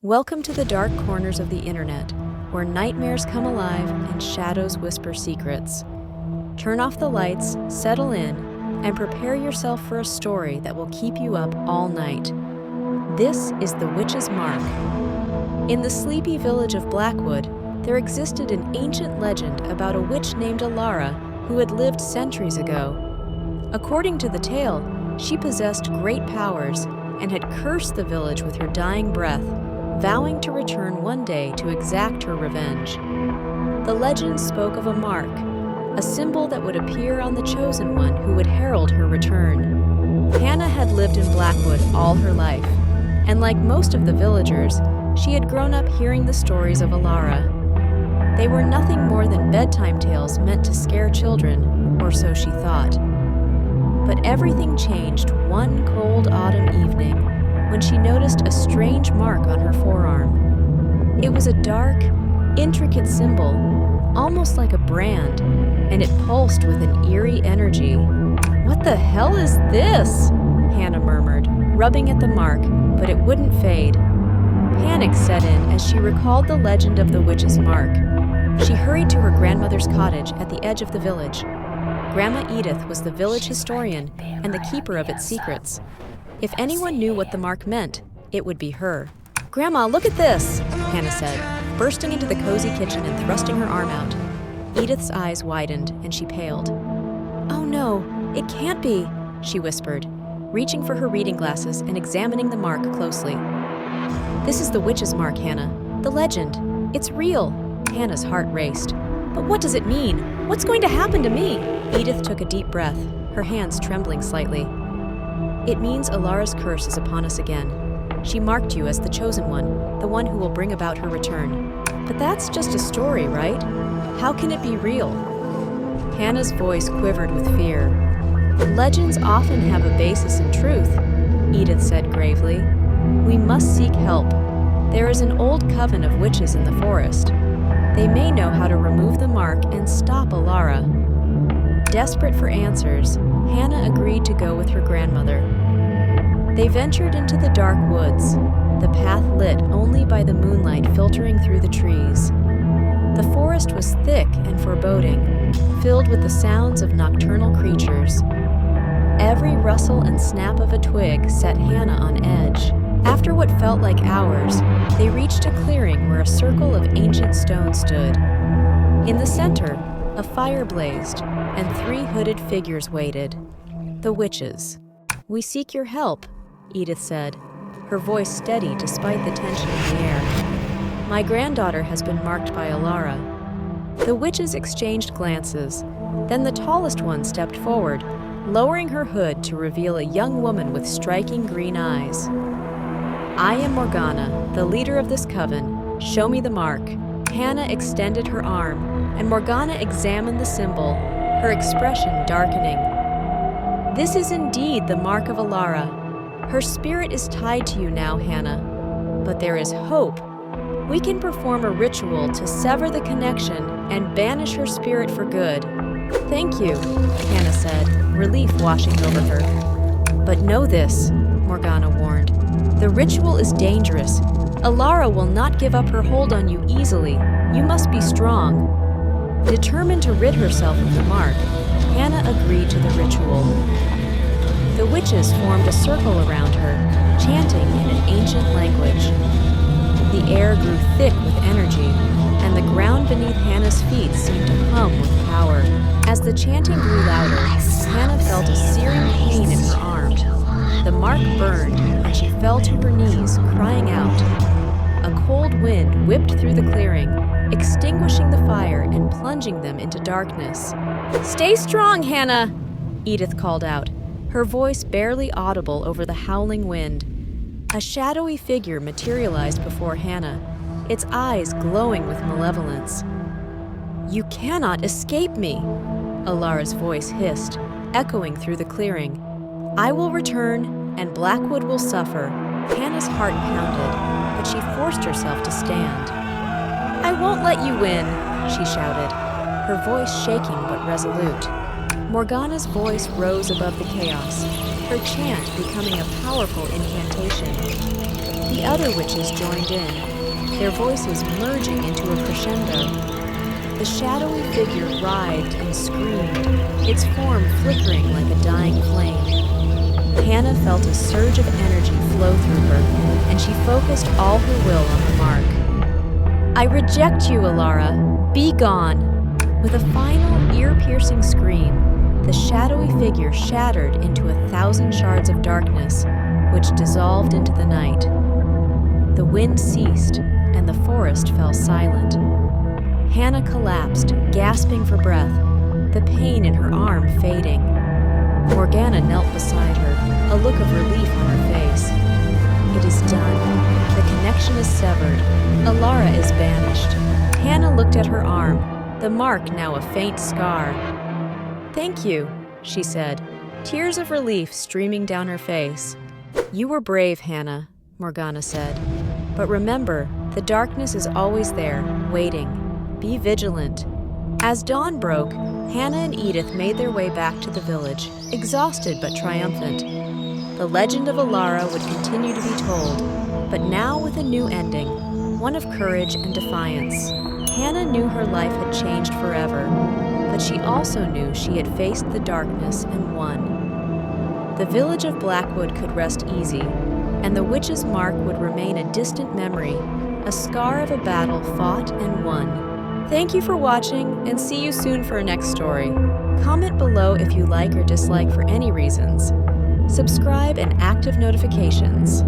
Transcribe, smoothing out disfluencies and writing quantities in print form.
Welcome to the dark corners of the internet, where nightmares come alive and shadows whisper secrets. Turn off the lights, settle in, and prepare yourself for a story that will keep you up all night. This is The Witch's Mark. In the sleepy village of Blackwood, there existed an ancient legend about a witch named Elara who had lived centuries ago. According to the tale, she possessed great powers and had cursed the village with her dying breath, vowing to return one day to exact her revenge. The legend spoke of a mark, a symbol that would appear on the chosen one who would herald her return. Hannah had lived in Blackwood all her life, and like most of the villagers, she had grown up hearing the stories of Elara. They were nothing more than bedtime tales meant to scare children, or so she thought. But everything changed one cold autumn evening when she noticed a strange mark on her forearm. It was a dark, intricate symbol, almost like a brand, and it pulsed with an eerie energy. "What the hell is this?" Hannah murmured, rubbing at the mark, but it wouldn't fade. Panic set in as she recalled the legend of the witch's mark. She hurried to her grandmother's cottage at the edge of the village. Grandma Edith was the village historian and the keeper of its secrets. If anyone knew what the mark meant, it would be her. "Grandma, look at this," Hannah said, bursting into the cozy kitchen and thrusting her arm out. Edith's eyes widened and she paled. "Oh no, it can't be," she whispered, reaching for her reading glasses and examining the mark closely. "This is the witch's mark, Hannah. The legend. It's real." Hannah's heart raced. "But what does it mean? What's going to happen to me?" Edith took a deep breath, her hands trembling slightly. "It means Elara's curse is upon us again. She marked you as the chosen one, the one who will bring about her return. But that's just a story, right? How can it be real?" Hannah's voice quivered with fear. "Legends often have a basis in truth," Edith said gravely. "We must seek help. There is an old coven of witches in the forest. They may know how to remove the mark and stop Elara." Desperate for answers, Hannah agreed to go with her grandmother. They ventured into the dark woods, the path lit only by the moonlight filtering through the trees. The forest was thick and foreboding, filled with the sounds of nocturnal creatures. Every rustle and snap of a twig set Hannah on edge. After what felt like hours, they reached a clearing where a circle of ancient stone stood. In the center, a fire blazed, and 3 hooded figures waited. The witches. "We seek your help," Edith said, her voice steady despite the tension in the air. "My granddaughter has been marked by Elara." The witches exchanged glances. Then the tallest one stepped forward, lowering her hood to reveal a young woman with striking green eyes. "I am Morgana, the leader of this coven. Show me the mark." Hannah extended her arm, and Morgana examined the symbol, her expression darkening. "This is indeed the mark of Elara. Her spirit is tied to you now, Hannah. But there is hope. We can perform a ritual to sever the connection and banish her spirit for good." "Thank you," Hannah said, relief washing over her. "But know this," Morgana warned. "The ritual is dangerous. Elara will not give up her hold on you easily. You must be strong." Determined to rid herself of the mark, Hannah agreed to the ritual. The witches formed a circle around her, chanting in an ancient language. The air grew thick with energy, and the ground beneath Hannah's feet seemed to hum with power. As the chanting grew louder, Hannah felt a searing pain in her arm. The mark burned, and she fell to her knees, crying out. A cold wind whipped through the clearing, extinguishing the fire and plunging them into darkness. "Stay strong, Hannah!" Edith called out, her voice barely audible over the howling wind. A shadowy figure materialized before Hannah, its eyes glowing with malevolence. "You cannot escape me," Elara's voice hissed, echoing through the clearing. "I will return, and Blackwood will suffer." Hannah's heart pounded, but she forced herself to stand. "I won't let you win," she shouted, her voice shaking but resolute. Morgana's voice rose above the chaos, her chant becoming a powerful incantation. The other witches joined in, their voices merging into a crescendo. The shadowy figure writhed and screamed, its form flickering like a dying flame. Hannah felt a surge of energy flow through her, and she focused all her will on the mark. "I reject you, Elara! Be gone!" With a final, ear-piercing scream, the shadowy figure shattered into 1,000 shards of darkness, which dissolved into the night. The wind ceased, and the forest fell silent. Hannah collapsed, gasping for breath, the pain in her arm fading. Morgana knelt beside her, a look of relief on her face. It is done. The connection is severed. Elara is banished. Hannah looked at her arm, the mark now a faint scar. "Thank you," she said, tears of relief streaming down her face. "You were brave, Hannah," Morgana said. "But remember, the darkness is always there, waiting. Be vigilant." As dawn broke, Hannah and Edith made their way back to the village, exhausted but triumphant. The legend of Elara would continue to be told, but now with a new ending, one of courage and defiance. Hannah knew her life had changed forever, but she also knew she had faced the darkness and won. The village of Blackwood could rest easy, and the witch's mark would remain a distant memory, a scar of a battle fought and won. Thank you for watching, and see you soon for a next story. Comment below if you like or dislike for any reasons. Subscribe and active notifications.